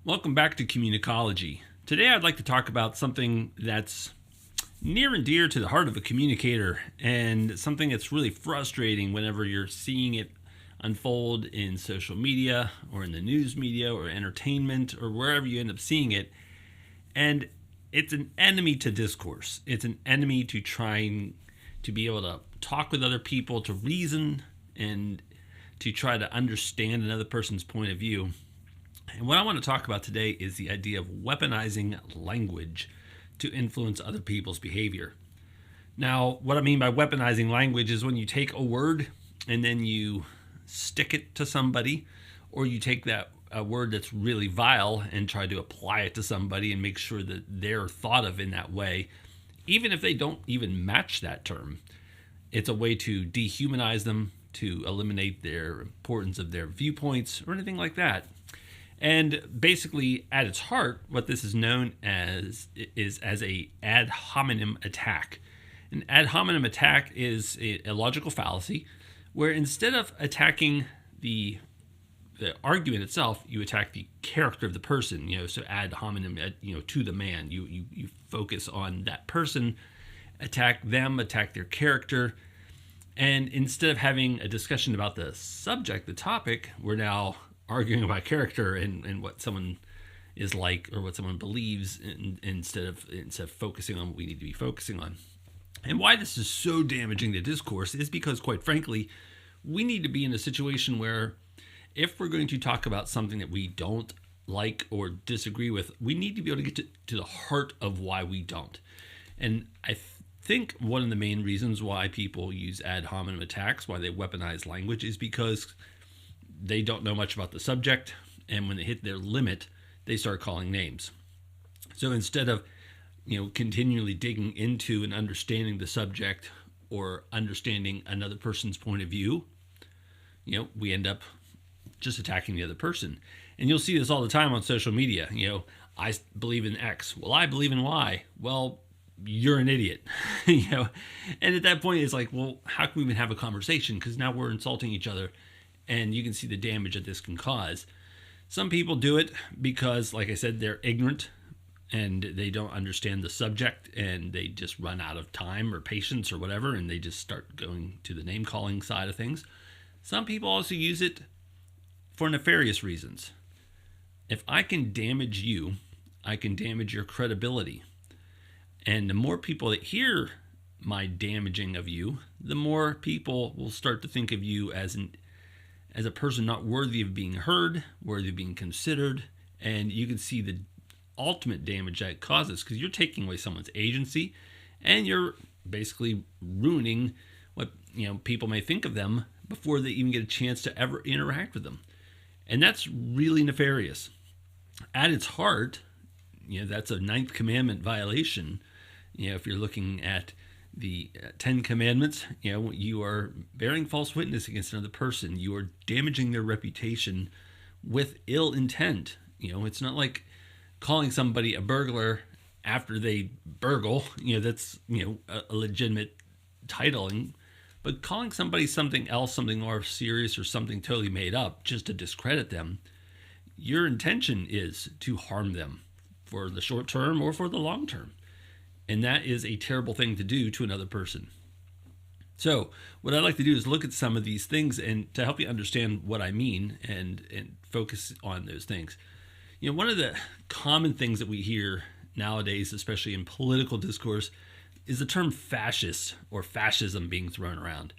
Welcome back to Communicology. Today I'd like to talk about something that's near and dear to the heart of a communicator, and something that's really frustrating whenever you're seeing it unfold in social media or in the news media or entertainment or wherever you end up seeing it. And it's an enemy to discourse. It's an enemy to trying to be able to talk with other people, to reason, and to try to understand another person's point of view. And what I want to talk about today is the idea of weaponizing language to influence other people's behavior. Now, what I mean by weaponizing language is when you take a word and then you stick it to somebody, or you take that a word that's really vile and try to apply it to somebody and make sure that they're thought of in that way, even if they don't even match that term. It's a way to dehumanize them, to eliminate their importance of their viewpoints or anything like that. And basically, at its heart, what this is known as is as a ad hominem attack. An ad hominem attack is a logical fallacy where instead of attacking the argument itself, you attack the character of the person. So ad hominem, to the man. You focus on that person, attack them, attack their character. And instead of having a discussion about the subject, the topic, we're now arguing about character and what someone is like or what someone believes, instead of focusing on what we need to be focusing on. And why this is so damaging to discourse is because, quite frankly, we need to be in a situation where if we're going to talk about something that we don't like or disagree with, we need to be able to get to the heart of why we don't. And I think one of the main reasons why people use ad hominem attacks, why they weaponize language, is because they don't know much about the subject, and when they hit their limit, they start calling names. So instead of, continually digging into and understanding the subject or understanding another person's point of view, we end up just attacking the other person. And you'll see this all the time on social media. I believe in X. Well, I believe in Y. Well, you're an idiot. And at that point, it's like, well, how can we even have a conversation? Because now we're insulting each other. And you can see the damage that this can cause. Some people do it because, like I said, they're ignorant and they don't understand the subject, and they just run out of time or patience or whatever, and they just start going to the name-calling side of things. Some people also use it for nefarious reasons. If I can damage you, I can damage your credibility. And the more people that hear my damaging of you, the more people will start to think of you as a person not worthy of being heard, worthy of being considered, and you can see the ultimate damage that it causes, because you're taking away someone's agency, and you're basically ruining what people may think of them before they even get a chance to ever interact with them. And that's really nefarious. At its heart, that's a Ninth Commandment violation. If you're looking at the 10 Commandments, you are bearing false witness against another person. You are damaging their reputation with ill intent. It's not like calling somebody a burglar after they burgle. That's, a legitimate titling. But calling somebody something else, something more serious or something totally made up just to discredit them, your intention is to harm them for the short term or for the long term. And that is a terrible thing to do to another person. So what I'd like to do is look at some of these things and to help you understand what I mean and focus on those things. One of the common things that we hear nowadays, especially in political discourse, is the term fascist or fascism being thrown around.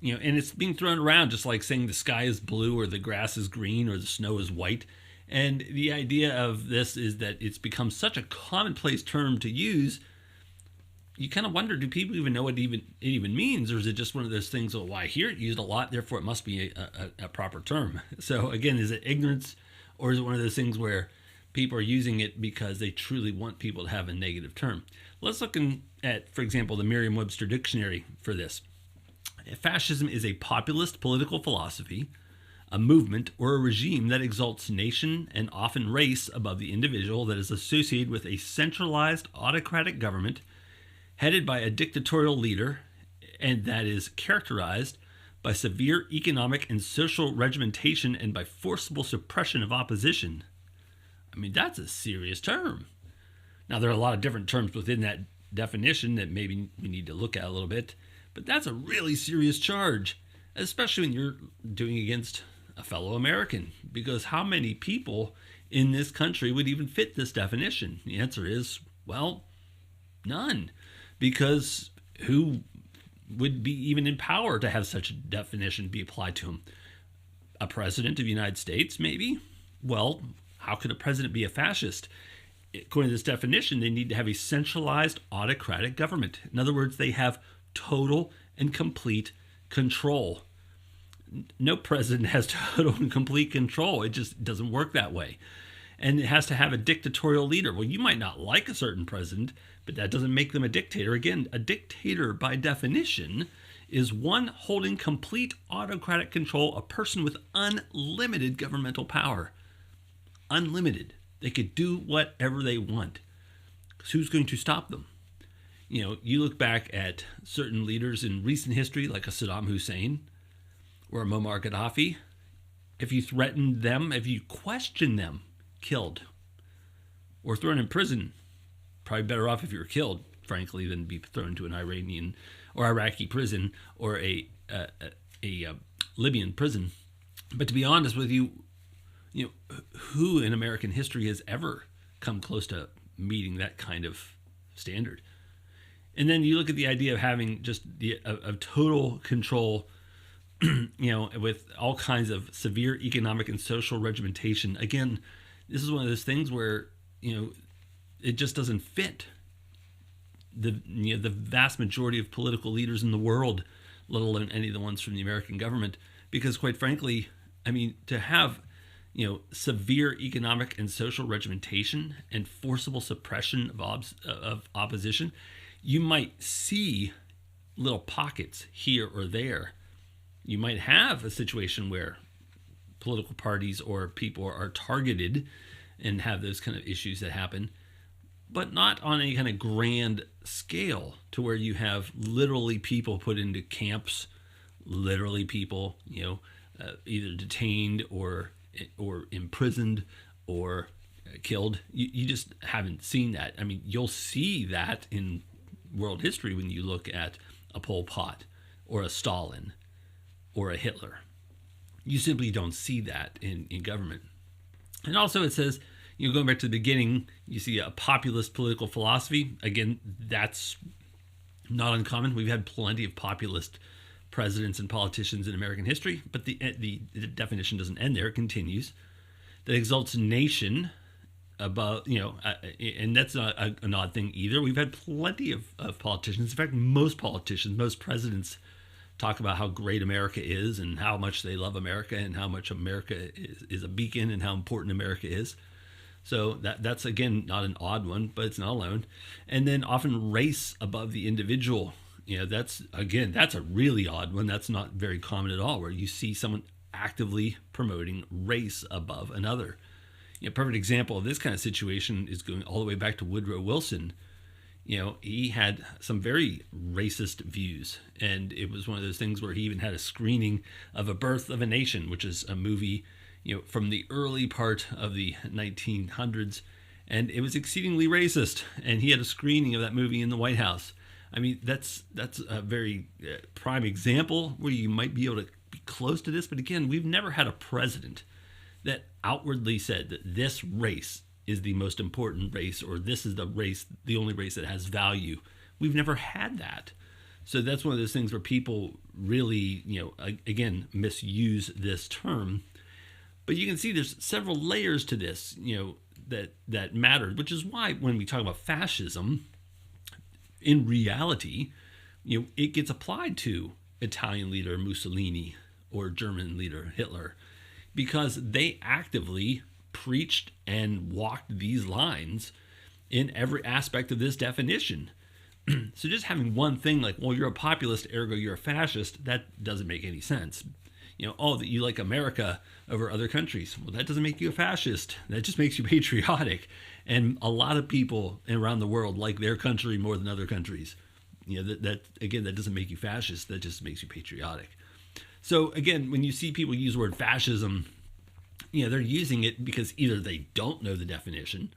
And it's being thrown around just like saying the sky is blue or the grass is green or the snow is white. And the idea of this is that it's become such a commonplace term to use. You kind of wonder, do people even know what it even means? Or is it just one of those things, well, I hear it used a lot, therefore it must be a proper term. So again, is it ignorance, or is it one of those things where people are using it because they truly want people to have a negative term? Let's look at, for example, the Merriam-Webster dictionary for this. Fascism is a populist political philosophy a movement or a regime that exalts nation and often race above the individual, that is associated with a centralized autocratic government headed by a dictatorial leader, and that is characterized by severe economic and social regimentation and by forcible suppression of opposition. I mean, that's a serious term. Now, there are a lot of different terms within that definition that maybe we need to look at a little bit, but that's a really serious charge, especially when you're doing against a fellow American, because how many people in this country would even fit this definition? The answer is, well, none, because who would be even in power to have such a definition be applied to him? A president of the United States, maybe? Well, how could a president be a fascist? According to this definition, they need to have a centralized autocratic government. In other words, they have total and complete control. No president has total and complete control. It just doesn't work that way. And it has to have a dictatorial leader. Well, you might not like a certain president, but that doesn't make them a dictator. Again, a dictator by definition is one holding complete autocratic control, a person with unlimited governmental power. Unlimited. They could do whatever they want. So who's going to stop them? You know, you look back at certain leaders in recent history, like a Saddam Hussein or a Muammar Gaddafi. If you threatened them, if you questioned them, killed or thrown in prison. Probably better off if you were killed, frankly, than be thrown to an Iranian or Iraqi prison or a Libyan prison. But to be honest with you, who in American history has ever come close to meeting that kind of standard? And then you look at the idea of having just of total control, with all kinds of severe economic and social regimentation. Again, this is one of those things where, it just doesn't fit the vast majority of political leaders in the world, let alone any of the ones from the American government. Because quite frankly, I mean, to have, severe economic and social regimentation and forcible suppression of opposition, you might see little pockets here or there. You might have a situation where political parties or people are targeted and have those kind of issues that happen, but not on any kind of grand scale to where you have literally people put into camps, literally people, either detained or imprisoned or killed. You just haven't seen that. I mean, you'll see that in world history when you look at a Pol Pot or a Stalin or a Hitler. You simply don't see that in government. And also it says, going back to the beginning, you see a populist political philosophy. Again, that's not uncommon. We've had plenty of populist presidents and politicians in American history, but the definition doesn't end there. It continues. That exalts nation above, and that's not an odd thing either. We've had plenty of politicians. In fact, most presidents talk about how great America is and how much they love America and how much America is a beacon and how important America is. So that's, again, not an odd one, but it's not alone. And then often race above the individual. That's a really odd one. That's not very common at all, where you see someone actively promoting race above another. A perfect example of this kind of situation is going all the way back to Woodrow Wilson. He had some very racist views, and it was one of those things where he even had a screening of A Birth of a Nation, which is a movie, from the early part of the 1900s, and it was exceedingly racist, and he had a screening of that movie in the White House. I mean, that's a very prime example where you might be able to be close to this, but again, we've never had a president that outwardly said that this race is the most important race, or this is the only race that has value. We've never had that. So that's one of those things where people really, again, misuse this term. But you can see there's several layers to this, that matter, which is why when we talk about fascism, in reality, it gets applied to Italian leader Mussolini or German leader Hitler, because they actively preached and walked these lines in every aspect of this definition. So just having one thing like, well, you're a populist, ergo you're a fascist, that doesn't make any sense. Oh, that you like America over other countries. Well, that doesn't make you a fascist. That just makes you patriotic. And a lot of people around the world like their country more than other countries. That again, that doesn't make you fascist. That just makes you patriotic. So again, when you see people use the word fascism, they're using it because either they don't know the definition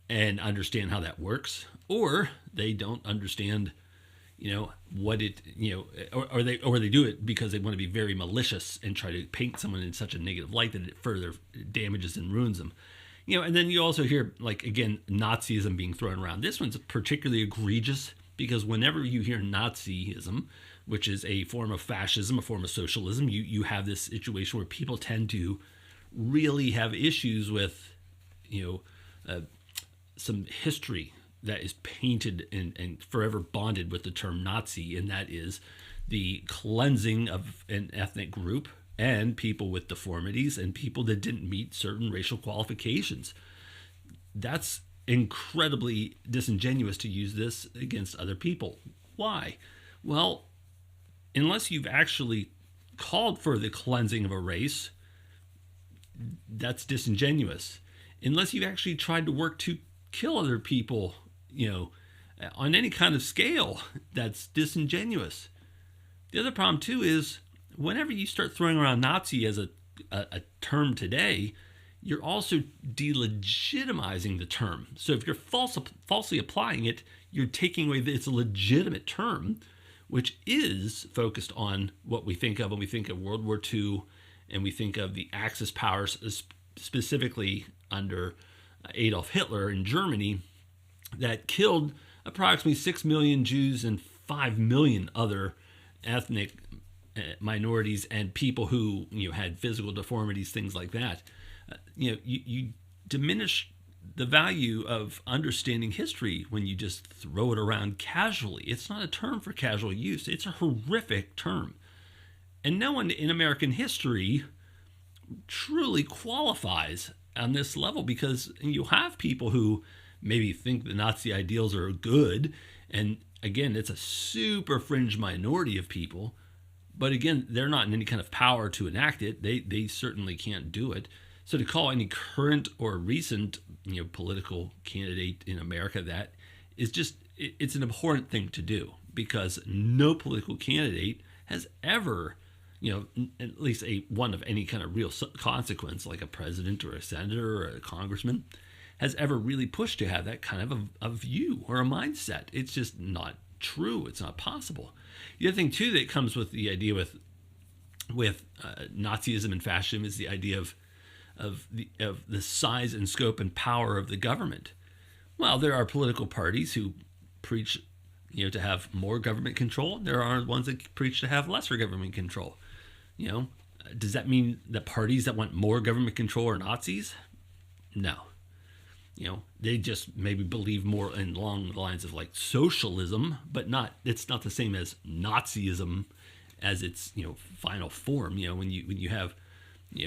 and understand how that works, or they don't understand, what it, or they do it because they want to be very malicious and try to paint someone in such a negative light that it further damages and ruins them. And then you also hear, like, again, Nazism being thrown around. This one's particularly egregious because whenever you hear Nazism, which is a form of fascism, a form of socialism, you have this situation where people tend to really have issues with, some history that is painted and forever bonded with the term Nazi, and that is the cleansing of an ethnic group and people with deformities and people that didn't meet certain racial qualifications. That's incredibly disingenuous to use this against other people. Why? Well, unless you've actually called for the cleansing of a race, that's disingenuous. Unless you've actually tried to work to kill other people, on any kind of scale, that's disingenuous. The other problem too is whenever you start throwing around Nazi as a term today, you're also delegitimizing the term. So if you're falsely applying it, you're taking away that it's a legitimate term, which is focused on what we think of when we think of World War II, and we think of the Axis powers, specifically under Adolf Hitler in Germany, that killed approximately 6 million Jews and 5 million other ethnic minorities and people who had physical deformities, things like that. You diminish the value of understanding history when you just throw it around casually. It's not a term for casual use. It's a horrific term. And no one in American history truly qualifies on this level, because you have people who maybe think the Nazi ideals are good. And again, it's a super fringe minority of people. But again, they're not in any kind of power to enact it. They certainly can't do it. So to call any current or recent political candidate in America that is just, it's an abhorrent thing to do, because no political candidate has ever, at least one of any kind of real consequence, like a president or a senator or a congressman, has ever really pushed to have that kind of a view or a mindset. It's just not true. It's not possible. The other thing too that comes with the idea with Nazism and fascism is the idea of the size and scope and power of the government. Well, there are political parties who preach, to have more government control. There are ones that preach to have lesser government control. Does that mean the parties that want more government control are Nazis? No. They just maybe believe more along the lines of like socialism, but it's not the same as Nazism as its, final form. When you have,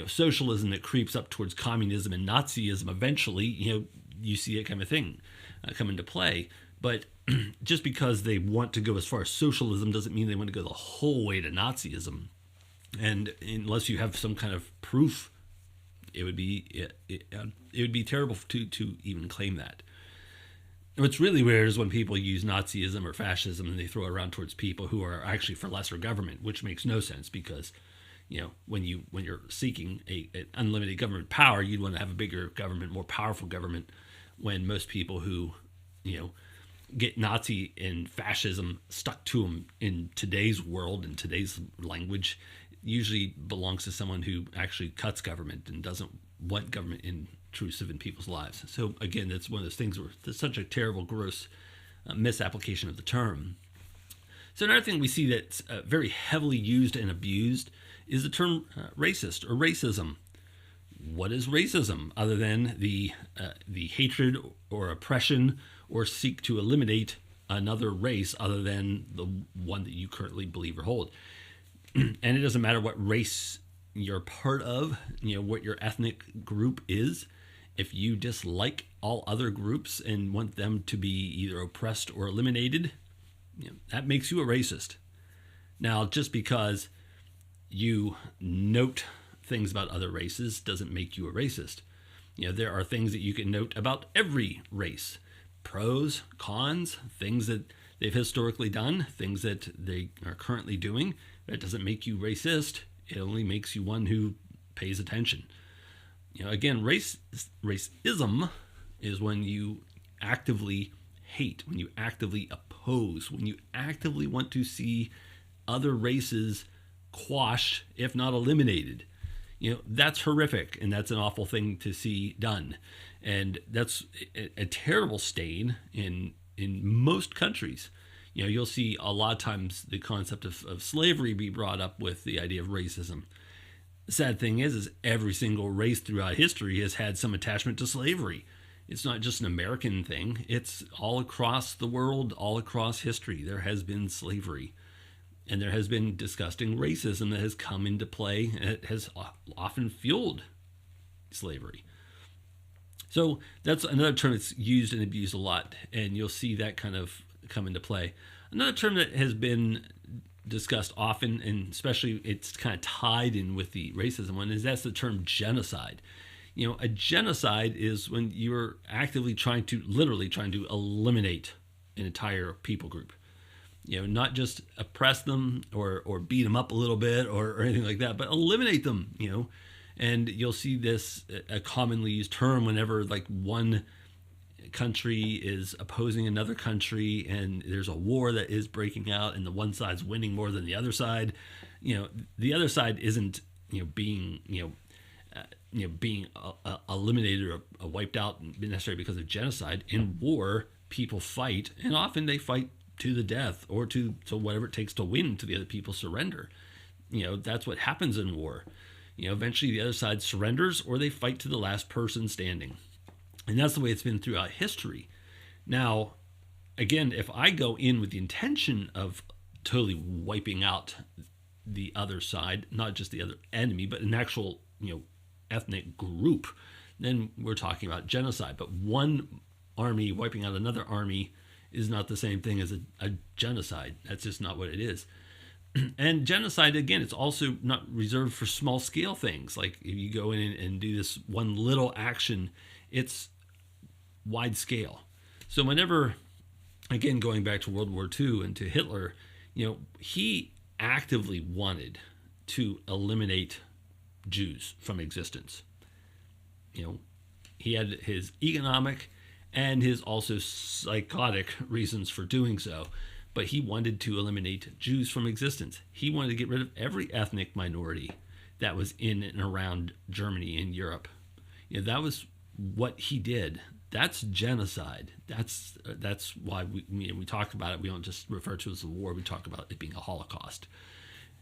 socialism that creeps up towards communism and Nazism, eventually, you see that kind of thing come into play. But just because they want to go as far as socialism doesn't mean they want to go the whole way to Nazism. And unless you have some kind of proof, it would be terrible to even claim that. What's really weird is when people use Nazism or fascism and they throw it around towards people who are actually for lesser government, which makes no sense, because when you're seeking an unlimited government power, you'd want to have a bigger government, more powerful government. When most people who get Nazi and fascism stuck to them in today's world, in today's language, usually belongs to someone who actually cuts government and doesn't want government intrusive in people's lives. So again, that's one of those things where there's such a terrible, gross misapplication of the term. So another thing we see that's very heavily used and abused is the term racist or racism. What is racism other than the hatred or oppression or seek to eliminate another race other than the one that you currently believe or hold? And it doesn't matter what race you're part of, what your ethnic group is. If you dislike all other groups and want them to be either oppressed or eliminated, that makes you a racist. Now, just because you note things about other races doesn't make you a racist. There are things that you can note about every race. Pros, cons, things that they've historically done, things that they are currently doing. That doesn't make you racist. It only makes you one who pays attention. Again, racism is when you actively hate, when you actively oppose, when you actively want to see other races quashed, if not eliminated. That's horrific, and that's an awful thing to see done. And that's a terrible stain in most countries. You'll see a lot of times the concept of slavery be brought up with the idea of racism. The sad thing is every single race throughout history has had some attachment to slavery. It's not just an American thing. It's all across the world, all across history. There has been slavery. And there has been disgusting racism that has come into play. And it has often fueled slavery. So that's another term that's used and abused a lot. And you'll see that kind of come into play. Another term that has been discussed often, and especially it's kind of tied in with the racism one, is that's the term genocide. A genocide is when you're actively literally trying to eliminate an entire people group. Not just oppress them or beat them up a little bit or anything like that, but eliminate them, And you'll see this a commonly used term whenever like one country is opposing another country and there's a war that is breaking out and the one side's winning more than the other side. The other side isn't, being eliminated or wiped out necessarily because of genocide. In war, people fight, and often they fight to the death or to whatever it takes to win, to the other people surrender. That's what happens in war. Eventually the other side surrenders or they fight to the last person standing. And that's the way it's been throughout history. Now, again, if I go in with the intention of totally wiping out the other side, not just the other enemy, but an actual, ethnic group, then we're talking about genocide. But one army wiping out another army is not the same thing as a genocide. That's just not what it is. And genocide, again, it's also not reserved for small scale things. Like if you go in and do this one little action, it's wide scale. So whenever, again, going back to World War II and to Hitler, he actively wanted to eliminate Jews from existence. He had his economic and his also psychotic reasons for doing so. But he wanted to eliminate Jews from existence. He wanted to get rid of every ethnic minority that was in and around Germany and Europe. That was what he did. That's genocide. That's why we talk about it. We don't just refer to it as a war. We talk about it being a Holocaust.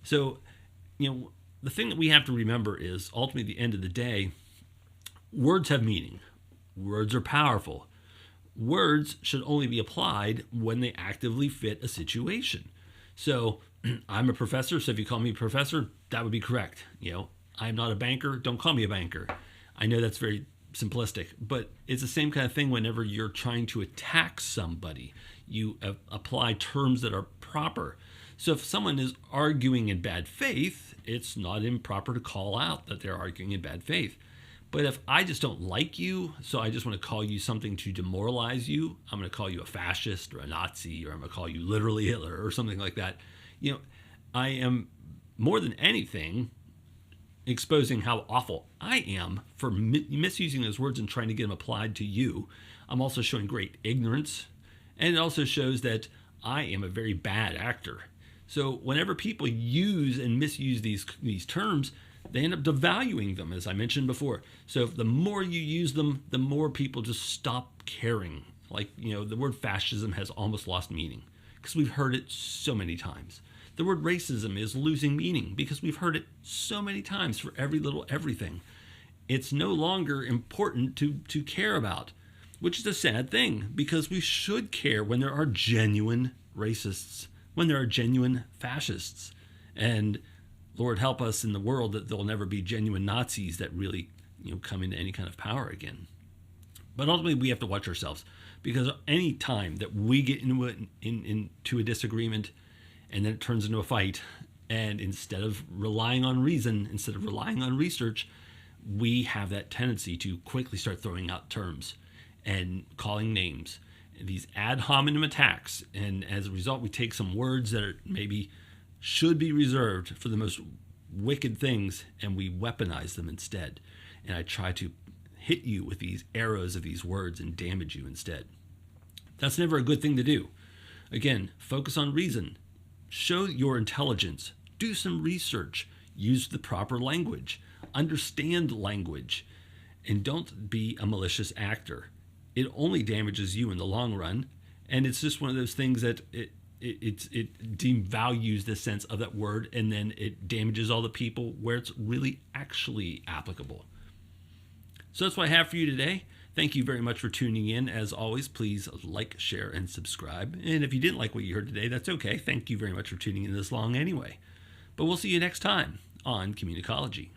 So, the thing that we have to remember is ultimately at the end of the day, words have meaning. Words are powerful. Words should only be applied when they actively fit a situation. So I'm a professor, so if you call me professor, that would be correct. I'm not a banker, don't call me a banker. I know that's very simplistic, but it's the same kind of thing whenever you're trying to attack somebody. You apply terms that are proper. So if someone is arguing in bad faith, it's not improper to call out that they're arguing in bad faith. But if I just don't like you, so I just want to call you something to demoralize you, I'm going to call you a fascist or a Nazi, or I'm going to call you literally Hitler or something like that. I am more than anything exposing how awful I am for misusing those words and trying to get them applied to you. I'm also showing great ignorance, and it also shows that I am a very bad actor. So whenever people use and misuse these terms, they end up devaluing them, as I mentioned before. So the more you use them, the more people just stop caring. Like, the word fascism has almost lost meaning because we've heard it so many times. The word racism is losing meaning because we've heard it so many times for every little everything. It's no longer important to care about, which is a sad thing because we should care when there are genuine racists, when there are genuine fascists. And Lord help us in the world that there'll never be genuine Nazis that really, come into any kind of power again. But ultimately, we have to watch ourselves because any time that we get into a disagreement and then it turns into a fight, And instead of relying on reason, instead of relying on research, we have that tendency to quickly start throwing out terms and calling names, these ad hominem attacks. And as a result, we take some words that are maybe should be reserved for the most wicked things, and we weaponize them instead. And I try to hit you with these arrows of these words and damage you instead. That's never a good thing to do. Again, focus on reason. Show your intelligence. Do some research. Use the proper language. Understand language. And don't be a malicious actor. It only damages you in the long run. And it's just one of those things that it devalues the sense of that word, and then it damages all the people where it's really actually applicable. So that's what I have for you today. Thank you very much for tuning in. As always, please like, share, and subscribe. And if you didn't like what you heard today, that's okay. Thank you very much for tuning in this long anyway. But we'll see you next time on Communicology.